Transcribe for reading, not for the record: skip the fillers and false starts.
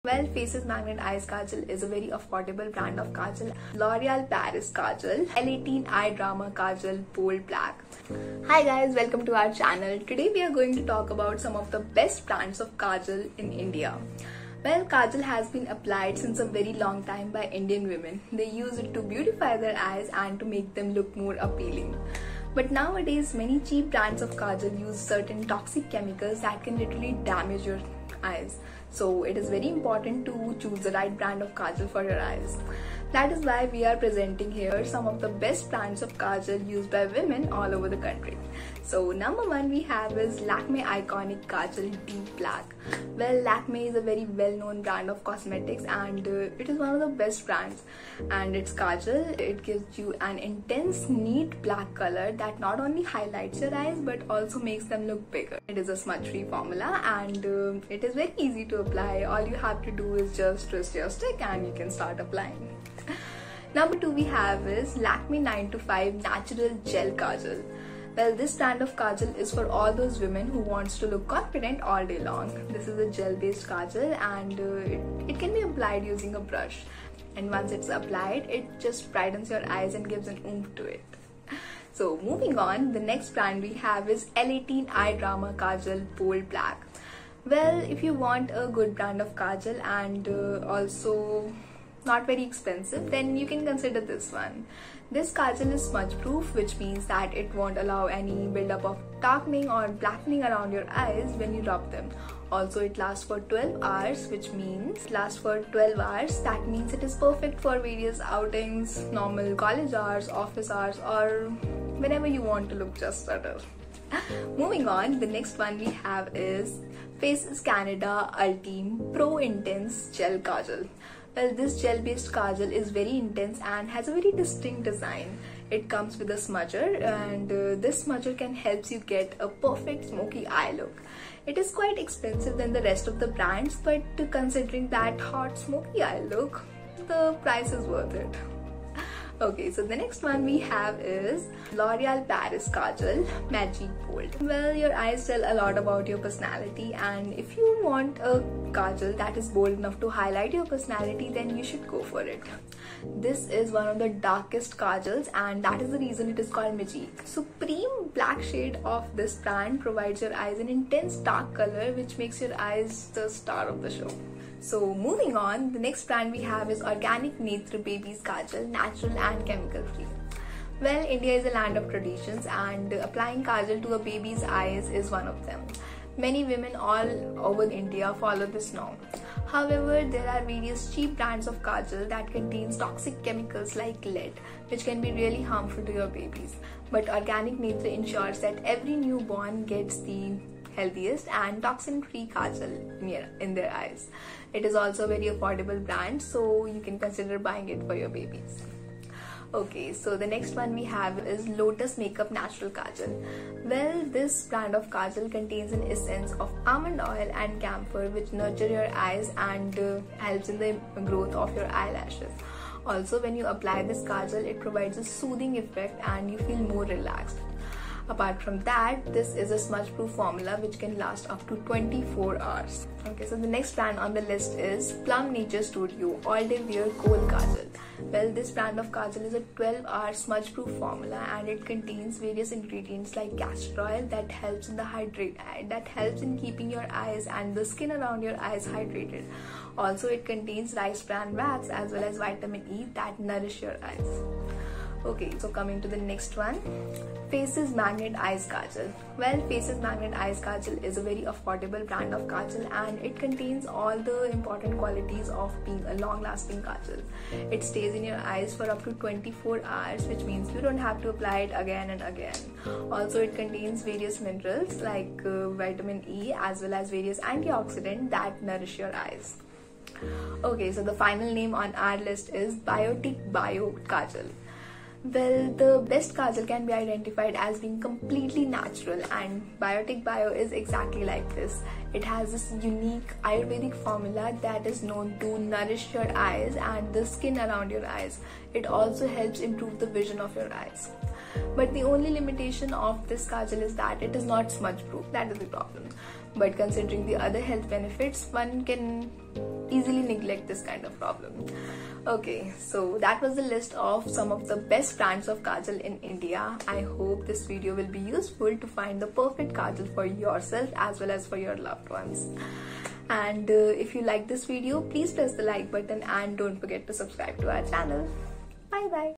Well, Faces Magnet Eyes Kajal is a very affordable brand of kajal. L'Oreal Paris Kajal, L18 Eye Drama Kajal, Bold Black. Hi guys, welcome to our channel. Today we are going to talk about some of the best brands of kajal in India. Well, kajal has been applied since a very long time by Indian women. They use it to beautify their eyes and to make them look more appealing. But nowadays, many cheap brands of kajal use certain toxic chemicals that can literally damage your eyes. So it is very important to choose the right brand of kajal for your eyes. That is why we are presenting here some of the best brands of kajal used by women all over the country. So number one we have is Lakme Iconic Kajal Deep Black. Well, Lakme is a very well-known brand of cosmetics and it is one of the best brands. And its kajal, it gives you an intense, neat black color that not only highlights your eyes but also makes them look bigger. It is a smudge-free formula and it is very easy to apply. All you have to do is just twist your stick and you can start applying. Number two we have is Lakme 9 to 5 Natural Gel Kajal. Well, this brand of kajal is for all those women who wants to look confident all day long. This is a gel-based kajal and it can be applied using a brush. And once it's applied, it just brightens your eyes and gives an oomph to it. So moving on, the next brand we have is L18 Eye Drama Kajal Bold Black. Well, if you want a good brand of kajal and also not very expensive, then you can consider this one. This kajal is smudge proof, which means that it won't allow any buildup of darkening or blackening around your eyes when you rub them. Also, it lasts for 12 hours, which means that means it is perfect for various outings, normal college hours, office hours, or whenever you want to look just better. Moving on, the next one we have is Faces Canada Ultime Pro Intense Gel Kajal. Well, this gel-based kajal is very intense and has a very distinct design. It comes with a smudger and this smudger can help you get a perfect smoky eye look. It is quite expensive than the rest of the brands, but considering that hot smoky eye look, the price is worth it. Okay, so the next one we have is L'Oreal Paris Kajal Magic Bold. Well, your eyes tell a lot about your personality, and if you want a kajal that is bold enough to highlight your personality, then you should go for it. This is one of the darkest kajals and that is the reason it is called Magic. Supreme black shade of this brand provides your eyes an intense dark color which makes your eyes the star of the show. So moving on, the next brand we have is Organic Netra Babies Kajal, natural and chemical free. Well, India is a land of traditions and applying kajal to a baby's eyes is one of them. Many women all over India follow this norm. However, there are various cheap brands of kajal that contains toxic chemicals like lead, which can be really harmful to your babies. But Organic Netra ensures that every newborn gets the healthiest and toxin-free kajal in their eyes. It is also a very affordable brand, so you can consider buying it for your babies. Okay, so the next one we have is Lotus Makeup Natural Kajal. Well, this brand of kajal contains an essence of almond oil and camphor which nurture your eyes and helps in the growth of your eyelashes. Also, when you apply this kajal, it provides a soothing effect and you feel more relaxed. Apart from that, this is a smudge-proof formula which can last up to 24 hours. Okay, so the next brand on the list is Plum Nature Studio All-Day Wear Kohl Kajal. Well, this brand of kajal is a 12-hour smudge-proof formula and it contains various ingredients like castor oil that helps in keeping your eyes and the skin around your eyes hydrated. Also, it contains rice bran wax as well as vitamin E that nourish your eyes. Okay, so coming to the next one, Faces Magnet Eyes Kajal. Well, Faces Magnet Eyes Kajal is a very affordable brand of kajal and it contains all the important qualities of being a long-lasting kajal. It stays in your eyes for up to 24 hours, which means you don't have to apply it again and again. Also, it contains various minerals like vitamin E as well as various antioxidants that nourish your eyes. Okay, so the final name on our list is Biotic Bio Kajal. Well, the best kajal can be identified as being completely natural and Biotic Bio is exactly like this. It has this unique Ayurvedic formula that is known to nourish your eyes and the skin around your eyes. It also helps improve the vision of your eyes. But the only limitation of this kajal is that it is not smudge proof. That is the problem. But considering the other health benefits, one can easily neglect this kind of problem. Okay, so that was the list of some of the best brands of kajal in India. I hope this video will be useful to find the perfect kajal for yourself as well as for your loved ones. And if you like this video, please press the like button and don't forget to subscribe to our channel. Bye bye.